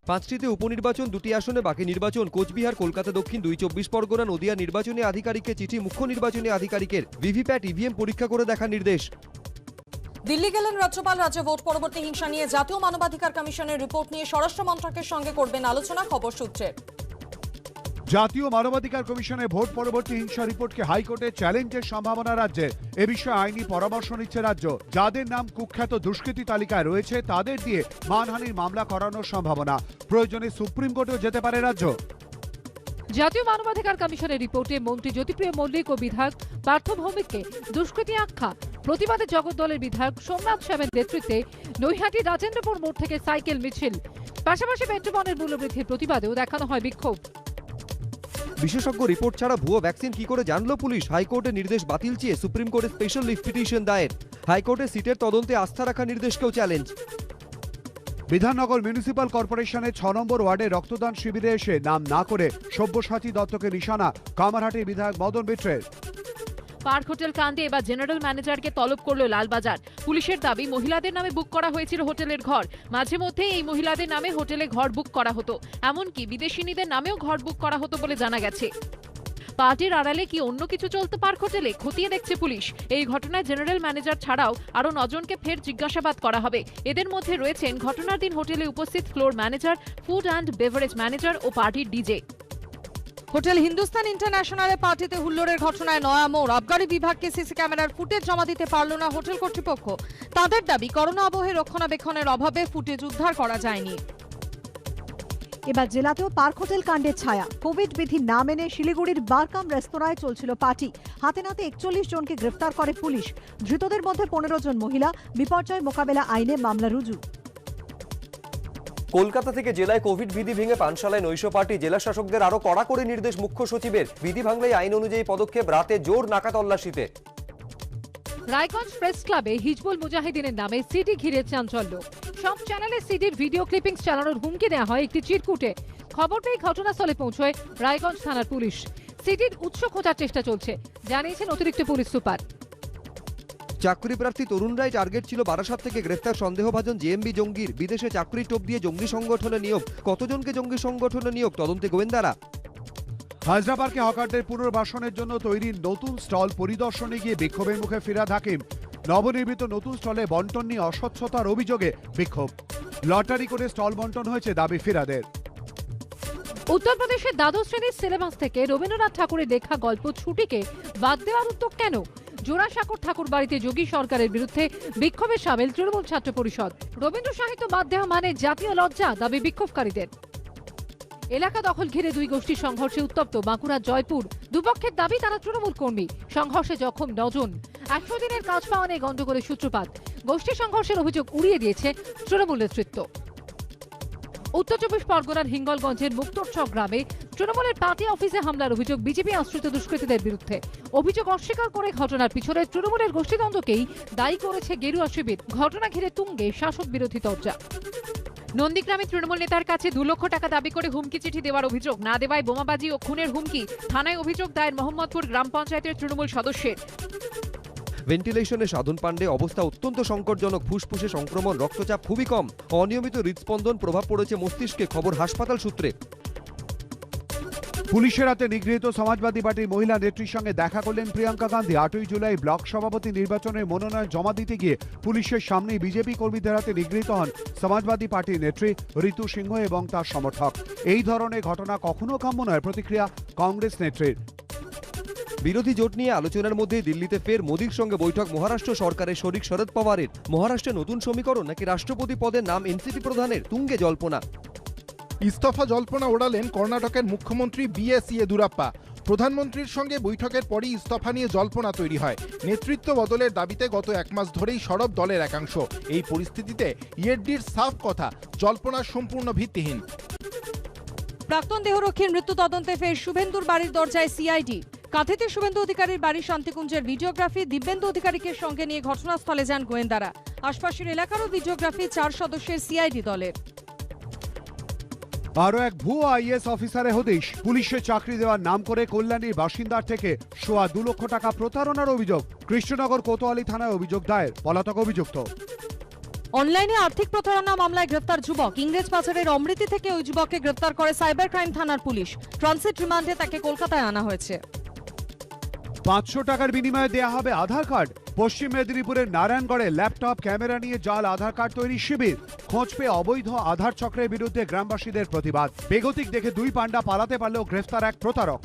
5টিতে উপনির্বাচন, 2টি আসনে বাকি নির্বাচন। কোচবিহার, কলকাতা দক্ষিণ, 2 24 পরগনা, নদিয়া নির্বাচনী আধিকারিককে চিঠি, মুখ্য নির্বাচনী আধিকারিকের ভিভিপ্যাট ইভিএম পরীক্ষা করে দেখার নির্দেশ। দিল্লি গেলেন রাজ্যপাল। রাজ্যে ভোট পরবর্তী হিংসা নিয়ে জাতীয় মানবাধিকার কমিশনের রিপোর্ট নিয়ে স্বরাষ্ট্র মন্ত্রকের সঙ্গে করবেন আলোচনা, খবর সূত্রে। জাতীয় মানবাধিকার কমিশনের ভোট পরবর্তী হিংসা রিপোর্টকে হাইকোর্টে চ্যালেঞ্জের সম্ভাবনা রাজ্যের। এ বিষয়ে আইনি পরামর্শ নিচ্ছে রাজ্য। যাদের নাম কুখ্যাত দুষ্কৃতী তালিকায় রয়েছে তাদের দিয়ে মানহানির মামলা করানোর সম্ভাবনা। প্রয়োজনে সুপ্রিম কোর্টেও যেতে পারে রাজ্য। জাতীয় মানবাধিকার কমিশনের রিপোর্টে মন্ত্রী জ্যোতিপ্রিয় মল্লিক ও বিধায়ক পার্থ ভৌমিককে দুষ্কৃতী আখ্যা। প্রতিবাদে জগদ্দলের বিধায়ক সোমনাথ সেনের নেতৃত্বে নৈহাটি রাজেন্দ্রপুর মোড় থেকে সাইকেল মিছিল। পাশাপাশি পেট্রোলের মূল্যবৃদ্ধির প্রতিবাদেও দেখানো হয় বিক্ষোভ। বিশেষজ্ঞ রিপোর্ট ছাড়া ভুয়ো ভ্যাকসিন কি করে জানল পুলিশ? হাইকোর্টের নির্দেশ বাতিল চেয়ে সুপ্রিম কোর্টে স্পেশাল লিভ পিটিশন দায়ের। হাইকোর্টে সিটের তদন্তে আস্থা রাখা নির্দেশকেও চ্যালেঞ্জ। বিধাননগর মিউনিসিপাল কর্পোরেশনের 6 নম্বর ওয়ার্ডে রক্তদান শিবিরে এসে নাম না করে সব্যসাচী দত্তকে নিশানা কামারহাটির বিধায়ক মদন মিত্রের। পার্ক হোটেল কাণ্ডে এবার জেনারেল ম্যানেজারকে তলব করল লালবাজার। পুলিশের দাবি, মহিলাদের নামে বুক করা হয়েছিল হোটেলের ঘর। মাঝে মধ্যে এই মহিলাদের নামে হোটেলে ঘর বুক করা হতো, এমনকি বিদেশিনীদের নামেও ঘর বুক করা হতো বলে জানা গেছে। পার্টির আড়ালে কি অন্য কিছু চলতো পার্ক হোটেলে, খতিয়ে দেখছে পুলিশ। এই ঘটনায় জেনারেল ম্যানেজার ছাড়াও আরও 9 জনকে ফের জিজ্ঞাসাবাদ করা হবে। এদের মধ্যে রয়েছেন ঘটনার দিন হোটেলে উপস্থিত floor manager, food and beverage manager ও পার্টির ডিজে। হোটেল হিন্দুস্তান ইন্টারন্যাশনালে পার্টিতে হুল্লোড়ের ঘটনায় নয়া মোড়। আবগারি বিভাগকে সিসি ক্যামেরার ফুটেজ জমা দিতে পারল না হোটেল কর্তৃপক্ষ। তাদের দাবি, করোনা আবহে রক্ষণাবেক্ষণের অভাবে ফুটেজ উদ্ধার করা যায়নি। এবার জেলাতেও পার্ক হোটেল কাণ্ডের ছায়া। কোভিড বিধি না মেনে শিলিগুড়ির বারকাম রেস্তোরাঁয় চলছিল পার্টি। হাতে নাতে 41 জনকে গ্রেফতার করে পুলিশ। ধৃতদের মধ্যে 15 জন মহিলা। বিপর্যয় মোকাবেলা আইনে মামলা রুজু। কলকাতা থেকে জেলায় কোভিড বিধি ভেঙে পানশালায় নৈশ পার্টি। জেলা শাসকদের আরো কড়া করে নির্দেশ মুখ্য সচিবের। বিধি ভাঙলে আইন অনুযায়ী পদক্ষেপ। রাতে জোর নাকা তল্লাশিতে। রায়গঞ্জ প্রেস ক্লাবে হিজবুল মুজাহিদিনের নামে সিডি ঘিরে চাঞ্চল্য। সব চ্যানেলে সিডির ভিডিও ক্লিপিংস চালানোর হুমকি দেওয়া হয় একটি চিরকুটে। খবর পেয়ে ঘটনাস্থলে পৌঁছয় রায়গঞ্জ থানার পুলিশ। সিডির উৎস খোঁজার চেষ্টা চলছে, জানিয়েছেন অতিরিক্ত পুলিশ সুপার। চাকরি প্রার্থী তরুণরাই টার্গেট ছিল। বারাসাত থেকে গ্রেফতার সন্দেহভাজন জেএমবি জঙ্গির। বিদেশে চাকরির টোপ দিয়ে জঙ্গি সংগঠনে নিয়োগ। কতজনকে জঙ্গি সংগঠনে নিয়োগ, তদন্তে গোয়েন্দারা। হায়দ্রাবাদকে হকারদের পুনর্বাসনের জন্য তৈরি নতুন স্টল পরিদর্শনে গিয়ে বিক্ষোভের মুখে ফিরাদ হাকিম। নবনির্মিত নতুন স্টলে বন্টন নিয়ে অস্বচ্ছতার অভিযোগে বিক্ষোভ। লটারি করে স্টল বন্টন হয়েছে, দাবি ফিরাদের। উত্তরপ্রদেশের দ্বাদশ শ্রেণীর সিলেবাস থেকে রবীন্দ্রনাথ ঠাকুরের লেখা গল্প ছুটিকে বাদ দেওয়ার উদ্যোগ কেন? জোড়াসাঁকোর ঠাকুর বাড়িতে যোগী সরকারের বিরুদ্ধে বিক্ষোভে সামিল তৃণমূল ছাত্র পরিষদ। রবীন্দ্র সাহিত্য বাদ দেওয়া মানে জাতীয় লজ্জা, দাবি বিক্ষোভকারীদের। এলাকা দখল ঘিরে দুই গোষ্ঠীর সংঘর্ষে উত্তপ্ত বাঁকুড়ার জয়পুর। দুপক্ষের দাবি তারা তৃণমূল কর্মী। সংঘর্ষে জখম 9 জন। 100 দিনের কাজ পাওয়া নিয়ে গন্ডগোলের সূত্রপাত। গোষ্ঠী সংঘর্ষের অভিযোগ উড়িয়ে দিয়েছে তৃণমূল নেতৃত্ব। উত্তর 24 পরগনার হিঙ্গলগঞ্জের মুক্তরচক গ্রামে তৃণমূলের পার্টি অফিসে হামলার অভিযোগ বিজেপি আশ্রিত দুষ্কৃতীদের বিরুদ্ধে। অভিযোগ অস্বীকার করে ঘটনার পিছনে তৃণমূলের গোষ্ঠীদ্বন্দ্বকেই দায়ী করেছে গেরুয়া শিবির। ঘটনা ঘিরে তুঙ্গে শাসক বিরোধী তরজা। নন্দীগ্রামে তৃণমূল নেতার কাছে 2 লক্ষ টাকা দাবি করে হুমকি চিঠি দেওয়ার অভিযোগ। না দেওয়ায় বোমাবাজি ও খুনের হুমকি। থানায় অভিযোগ দায়ের মোহাম্মদপুর গ্রাম পঞ্চায়েতের তৃণমূল সদস্যের। ভেন্টিলেশনে সাধন পাণ্ডে অবস্থা অত্যন্ত সংকটজনক। ফুসফুসে সংক্রমণ, রক্তচাপ খুবই কম। অনিয়মিত হৃদস্পন্দন, প্রভাব পড়েছে মস্তিষ্কে, খবর হাসপাতাল সূত্রে। পুলিশের হাতে নিগৃহীত সমাজবাদী পার্টির মহিলা নেত্রীর সঙ্গে দেখা করলেন প্রিয়াঙ্কা গান্ধী। 8ই জুলাই ব্লক সভাপতি নির্বাচনের মনোনয়ন জমা দিতে গিয়ে পুলিশের সামনেই বিজেপি কর্মীদের হাতে নিগৃহীত হন সমাজবাদী পার্টির নেত্রী ঋতু সিংহ এবং তার সমর্থক। এই ধরনের ঘটনা কখনো কাম্য নয়, প্রতিক্রিয়া কংগ্রেস নেত্রীর। বিরোধী জোট নিয়ে আলোচনার মধ্যে দিল্লিতে ফের মোদীর সঙ্গে বৈঠক মহারাষ্ট্র সরকারের শরিক শরদ পাওয়ারের। মহারাষ্ট্রে নতুন সমীকরণ নাকি রাষ্ট্রপতি পদের নাম এনসিপি প্রধানের? তুঙ্গে জল্পনা। ইস্তফা জল্পনা ওড়ালেন কর্ণাটকের মুখ্যমন্ত্রী বিএস ইয়েদুরাপ্পা। প্রধানমন্ত্রীর সঙ্গে বৈঠকের পরই ইস্তফা নিয়ে জল্পনা তৈরি হয়। নেতৃত্ব বদলের দাবিতে গত 1 মাস ধরেই সরব দলের একাংশ। এই পরিস্থিতিতে ইয়েড্ডির সাফ কথা, জল্পনা সম্পূর্ণ ভিত্তিহীন। প্রাক্তন দেহরক্ষীর মৃত্যু তদন্তে ফের শুভেন্দুর বাড়ির দরজায় সিআইডি। কাঁথিতে শুভেন্দু অধিকারীর বাড়ি শান্তিকুঞ্জের ভিডিওগ্রাফি। দিব্যেন্দু অধিকারীকে সঙ্গে নিয়ে ঘটনাস্থলে যান গোয়েন্দারা। আশপাশের এলাকারও ভিডিওগ্রাফি 4 সদস্যের সিআইডি দলের। আরও এক ভুয়ো আইএস অফিসারের হদিশ। পুলিশে চাকরি দেওয়ার নাম করে কল্যাণীর বাসিন্দার থেকে 2.25 লক্ষ টাকা প্রতারণার অভিযোগ। কৃষ্ণনগর কোতোয়ালি থানায় অভিযোগ দায়ের, পলাতক অভিযুক্ত। অনলাইনে আর্থিক প্রতারণা মামলায় গ্রেফতার যুবক। ইংরেজ বাজারের অমৃতি থেকে ওই যুবককে গ্রেফতার করে সাইবার ক্রাইম থানার পুলিশ। ট্রানজিট রিমান্ডে তাকে কলকাতায় আনা হয়েছে। 500 টাকার বিনিময়ে দেয়া হবে আধার কার্ড। পশ্চিম মেদিনীপুরের নারায়ণগড়ে ল্যাপটপ ক্যামেরা নিয়ে জাল আধার কার্ড তৈরি শিবির। খোঁজ পেয়ে অবৈধ আধার চক্রের বিরুদ্ধে গ্রামবাসীদের প্রতিবাদ। বেগতিক দেখে 2 পান্ডা পালাতে পারলেও গ্রেফতার এক প্রতারক।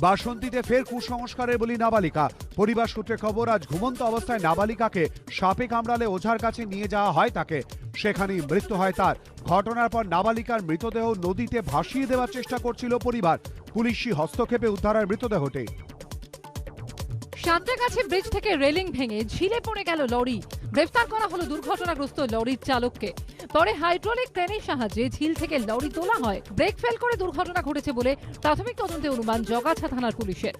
বাসন্তীতে ফের কুসংস্কারের বলি নাবালিকা। পরিবার সূত্রে খবর, আজ ঘুমন্ত অবস্থায় নাবালিকাকে সাপে কামড়ালে ওঝার কাছে নিয়ে যাওয়া হয় তাকে। সেখানেই মৃত্যু হয় তার। ঘটনার পর নাবালিকার মৃতদেহ নদীতে ভাসিয়ে দেওয়ার চেষ্টা করছিল পরিবার। পুলিশি হস্তক্ষেপে উদ্ধারের মৃতদেহটি। সাঁতরাগাছি ব্রিজ থেকে রেলিং ভেঙে ঝিলে পড়ে গেল লরি। গ্রেফতার করা হলো দুর্ঘটনাগ্রস্ত লরির চালককে। পরে হাইড্রোলিক ক্রেনের সাহায্যে ঝিল থেকে লরি তোলা হয়। ব্রেক ফেল করে দুর্ঘটনা ঘটেছে বলে প্রাথমিক তদন্তে অনুমান জগাছা থানার পুলিশের।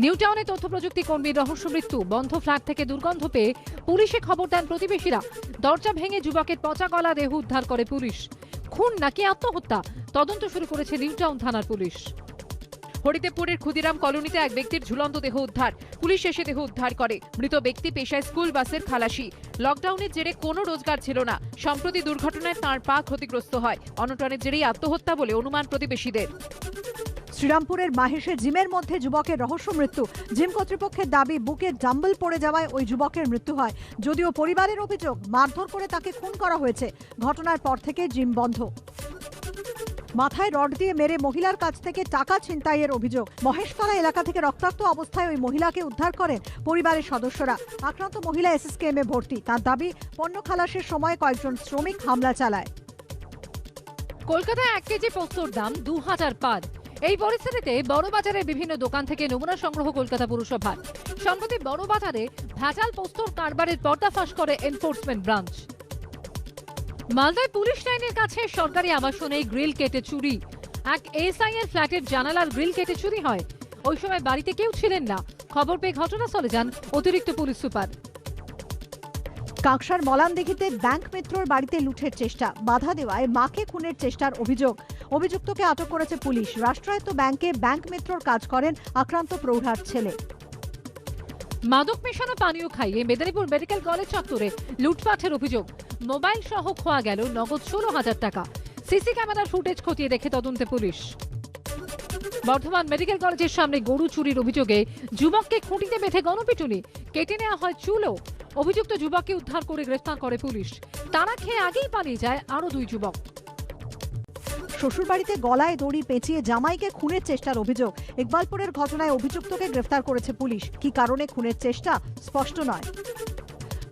নিউ টাউনে তথ্য প্রযুক্তি কর্মীর রহস্য মৃত্যু। বন্ধ ফ্ল্যাট থেকে দুর্গন্ধ পেয়ে পুলিশে খবর দেন প্রতিবেশীরা। দরজা ভেঙে যুবকের পচা গলা দেহ উদ্ধার করে পুলিশ। খুন নাকি আত্মহত্যা, তদন্ত শুরু করেছে নিউ টাউন থানার পুলিশ। হরিদেবপুরের ক্ষুদিরাম কলোনিতে এক ব্যক্তির ঝুলন্ত দেহ উদ্ধার। পুলিশ এসে দেহ উদ্ধার করে। মৃত ব্যক্তি পেশায় স্কুল বাসের খালাসি। লকডাউনের জেরে কোনো রোজগার ছিল না। সম্প্রতি দুর্ঘটনায় তাঁর পা ক্ষতিগ্রস্ত হয়। অনটনের জেরেই আত্মহত্যা বলে অনুমান প্রতিবেশীদের। শ্রীরামপুরের মাহেশে জিমের মধ্যে যুবকের রহস্য মৃত্যু। জিম কর্তৃপক্ষের দাবি, বুকে ডাম্বল পড়ে যাওয়ায় ওই যুবকের মৃত্যু হয়। যদিও পরিবারের অভিযোগ, মারধর করে তাকে খুন করা হয়েছে। ঘটনার পর থেকে জিম বন্ধ। মাথায় রড দিয়ে মেরে মহিলার কাছ থেকে টাকা ছিনতাইয়ের অভিযোগ। মহেশতলা এলাকা থেকে রক্তাক্ত অবস্থায় ওই মহিলাকে উদ্ধার করেন পরিবারের সদস্যরা। আক্রান্ত মহিলা এসএসকেএমে ভর্তি। তার দাবি, পণ্য খালাসের সময় কয়েকজন শ্রমিক হামলা চালায়। কলকাতায় 1 কেজি পোস্তর দাম 2000 পার। এই পরিস্থিতিতে বড়বাজারের বিভিন্ন দোকান থেকে নমুনা সংগ্রহ কলকাতা পুরসভার। সম্প্রতি বড়বাজারে ভেজাল পোস্তর কারবারের পর্দাফাশ করে এনফোর্সমেন্ট ব্রাঞ্চ। মালদায় পুলিশ লাইনের কাছে সরকারি আবাসনে গ্রিল কেটে চুরি। এক এসআই এর ফ্ল্যাটের জানালার গ্রিল কেটে চুরি হয়। ওই সময় বাড়িতে কেউ ছিলেন না। খবর পেয়ে ঘটনাস্থলে যান অতিরিক্ত পুলিশ সুপার। কাকসার মলানদিঘিতে ব্যাংক মিত্রর বাড়িতে লুঠের চেষ্টা। বাধা দেওয়ায় মাকে খুনের চেষ্টার অভিযোগ। অভিযুক্তকে আটক করেছে পুলিশ। রাষ্ট্রায়ত্ত ব্যাংকে ব্যাংক মিত্রর কাজ করেন আক্রান্ত প্রৌঢ়ার ছেলে। মাদক মেশানো পানীয় খাইয়ে মেদিনীপুর মেডিকেল কলেজ চত্বরে লুটপাটের অভিযোগ। মোবাইল সহ খোয়া গেল নগদ 16,000 টাকা। সিসি ক্যামেরার ফুটেজ খতিয়ে দেখে তদন্তে পুলিশ। বর্ধমান মেডিকেল কলেজের সামনে গরু চুরির অভিযোগে যুবককে খুঁটিতে বেঁধে গণপিটুনি। কেটে নেওয়া হয় চুলও। অভিযুক্ত যুবককে উদ্ধার করে গ্রেফতার করে পুলিশ। তারা খেয়ে আগেই পালিয়ে যায় আরো 2 যুবক। শ্বশুরবাড়িতে গলায় দড়ি পেঁচিয়ে জামাইকে খুনের চেষ্টার অভিযোগ। ইকবালপুরের ঘটনায় অভিযুক্তকে গ্রেফতার করেছে পুলিশ। কি কারণে খুনের চেষ্টা স্পষ্ট নয়।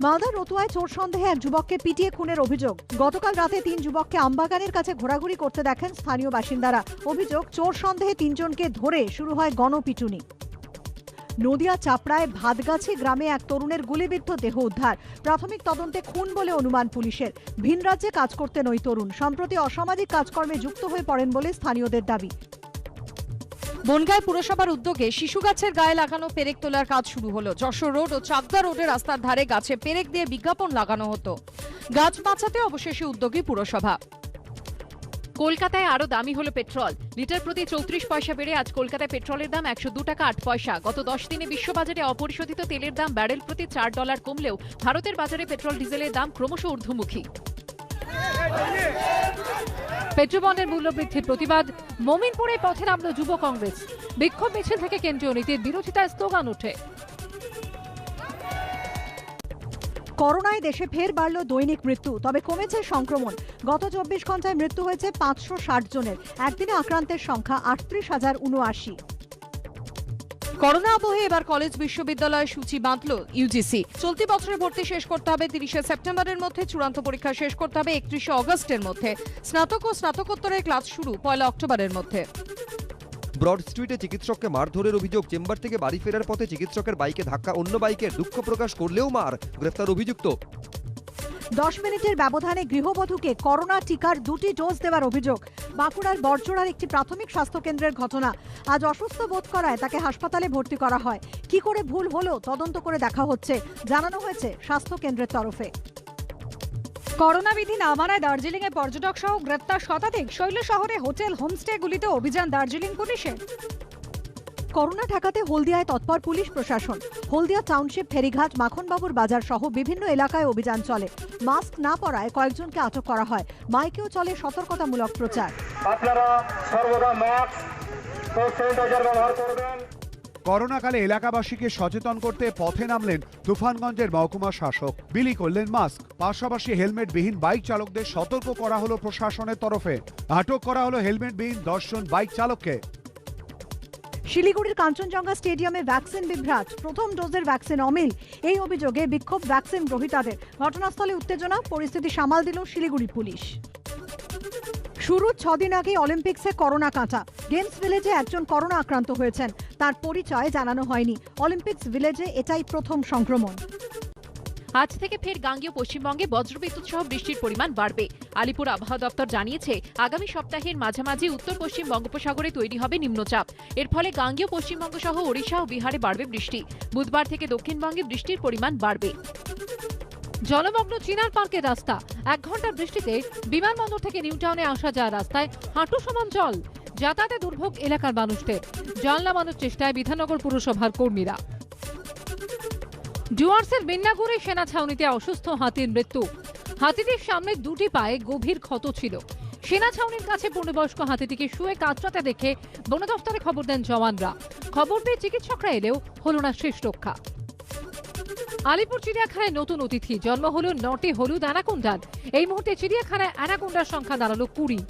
মালদার রতুয়ায় চোর সন্দেহে এক যুবককে পিটিয়ে খুনের অভিযোগ। গতকাল রাতে 3 যুবককে আমবাগানের কাছে ঘোরাঘুরি করতে দেখেন স্থানীয় বাসিন্দারা। অভিযোগ, চোর সন্দেহে 3 জনকে ধরে শুরু হয় গণপিটুনি। নদিয়া চাপড়ায় ভাতগাছি গ্রামে এক তরুণের গুলিবিদ্ধ দেহ উদ্ধার। প্রাথমিক তদন্তে খুন বলে অনুমান পুলিশের। ভিন রাজ্যে কাজ করতেন ওই তরুণ। সম্প্রতি অসামাজিক কাজকর্মে যুক্ত হয়ে পড়েন বলে স্থানীয়দের দাবি। বনগাঁ পুরসভার উদ্যোগে শিশু গাছের গায়ে লাগানো পেরেক তোলার কাজ শুরু হলো। যশোর রোড ও চাকদা রোডে রাস্তার ধারে গাছে পেরেক দিয়ে বিজ্ঞাপন লাগানো হতো। গাছ বাঁচাতে অবশেষে উদ্যোগী পুরসভা। কলকাতায় আরো দামি হলো পেট্রোল। লিটার প্রতি 34 পয়সা বেড়ে আজ কলকাতায় পেট্রোলের দাম 102 টাকা 8 পয়সা। গত 10 দিনে বিশ্ববাজারে অপরিশোধিত তেলের দাম ব্যারেল প্রতি $4 কমলেও ভারতের বাজারে পেট্রোল ডিজেলের দাম ক্রমশ ঊর্ধ্বমুখী। পেট্রোবন্ডের মূল্য বৃদ্ধির প্রতিবাদ। মোমিনপুরে পথে নামল যুব কংগ্রেস। বিক্ষোভ মিছিল থেকে কেন্দ্রীয় নীতির বিরোধিতায় স্লোগান ওঠে। করোনায় দেশে ফের বাড়ল দৈনিক মৃত্যু। তবে কমেছে সংক্রমণ। গত 24 ঘন্টায় মৃত্যু হয়েছে 560 জনের। একদিনে আক্রান্তের সংখ্যা 38,079। করোনা আবহে এবার কলেজ বিশ্ববিদ্যালয় সূচি বাঁধল ইউজিসি। চলতি বছরে ভর্তি শেষ করতে হবে 30 সেপ্টেম্বরের মধ্যে। চূড়ান্ত পরীক্ষা শেষ করতে হবে 31 অগস্টের মধ্যে। স্নাতক ও স্নাতকোত্তরের ক্লাস শুরু 1 অক্টোবরের মধ্যে। ব্রড স্ট্রিটে চিকিৎসককে মারধরের অভিযোগ। চেম্বার থেকে বাড়ি ফেরার পথে চিকিৎসকের বাইকে ধাক্কা। অন্য বাইকের দুঃখ প্রকাশ করলেও মার। গ্রেফতার অভিযুক্ত। 10 মিনিটের ব্যবধানে গৃহবধূকে করোনা টিকার 2টি ডোজ দেওয়ার অভিযোগ। বাঁকুড়ার বড়জোড়ার একটি প্রাথমিক স্বাস্থ্যকেন্দ্রের ঘটনা। আজ অসুস্থ বোধ করায় তাকে হাসপাতালে ভর্তি করা হয়। কি করে ভুল হলো তদন্ত করে দেখা হচ্ছে, জানানো হয়েছে স্বাস্থ্যকেন্দ্রের তরফে। করোনা বিধি না মানায় দার্জিলিংয়ে পর্যটক সহ গ্রেপ্তার শতাধিক। শৈল শহরে হোটেল হোমস্টেগুলিতে অভিযান দার্জিলিং পুলিশের। করোনা ঠেকাতে হলদিয়ায় তৎপর পুলিশ প্রশাসন। হলদিয়া টাউনশিপ, ফেরিঘাট, মাখনবাবুর বাজার সহ বিভিন্ন এলাকায় অভিযান চলে। মাস্ক না পরায় কয়েকজনকে আটক করা হয়। মাইকেও চলে সতর্কতামূলক প্রচার। আপনারা সর্বদা মাস্ক ও স্যানিটাইজার ব্যবহার করবেন। করোনাকালে এলাকাবাসীকে সচেতন করতে পথে নামলেন তুফানগঞ্জের মহকুমা শাসক। বিলি করলেন মাস্ক, পাশাপাশি হেলমেটবিহীন বাইক চালকদের সতর্ক করা হলো প্রশাসনের তরফে। আটক করা হলো হেলমেটবিহীন 10 জন বাইক চালককে। শিলিগুড়ির কাঞ্চনজঙ্ঘা স্টেডিয়ামে ভ্যাকসিন বিভ্রাট, প্রথম ডোজের ভ্যাকসিন অমিল। এই অভিযোগে বিক্ষোভ ভ্যাকসিন গ্রহীতাদের। ঘটনাস্থলে উত্তেজনা, পরিস্থিতি সামাল দিল শিলিগুড়ি পুলিশ। শুরু 6 দিন আগে অলিম্পিক্সে করোনা কাঁটা। গেমস ভিলেজে একজন করোনা আক্রান্ত হয়েছেন, তার পরিচয় জানানো হয়নি। অলিম্পিক্স ভিলেজে এটাই প্রথম সংক্রমণ। আজ থেকে ফের গাঙ্গেয় পশ্চিমবঙ্গে বজ্রবিদ্যুৎ সহ বৃষ্টির পরিমাণ বাড়বে। আলিপুর আবহাওয়া দপ্তর জানিয়েছে, আগামী সপ্তাহের মাঝামাঝি উত্তর পশ্চিম বঙ্গোপসাগরে তৈরি হবে নিম্নচাপ। এর ফলে গাঙ্গেয় পশ্চিমবঙ্গ সহ ওড়িশা ও বিহারে বাড়বে বৃষ্টি। বুধবার থেকে দক্ষিণবঙ্গে বৃষ্টির পরিমাণ বাড়বে। জলমগ্ন চিনার পার্কের রাস্তা। 1 ঘন্টার বৃষ্টিতে বিমানবন্দর থেকে নিউ টাউনে আসা যাওয়ার রাস্তায় হাঁটু সমান জল। যাতায়াতে দুর্ভোগ এলাকার মানুষদের। জল নামানোর চেষ্টায় বিধাননগর পুরসভার কর্মীরা। ডুয়ার্সের বিন্নাগুড়ি সেনা ছাউনিতে অসুস্থ হাতির মৃত্যু। হাতিটির সামনে 2টি পায়ে গভীর ক্ষত ছিল। সেনা ছাউনির কাছে পূর্ণবয়স্ক হাতিটিকে শুয়ে কাতরাতে দেখে বন দফতরে খবর দেন জওয়ানরা। খবর পেয়ে চিকিৎসকরা এলেও হলো না শেষ রক্ষা। আলিপুর চিড়িয়াখানায় নতুন অতিথি। জন্ম হলো 9টি হলুদ অ্যানাকোন্ডার। এই মুহূর্তে চিড়িয়াখানায় অ্যানাকোন্ডার সংখ্যা দাঁড়ালো 20।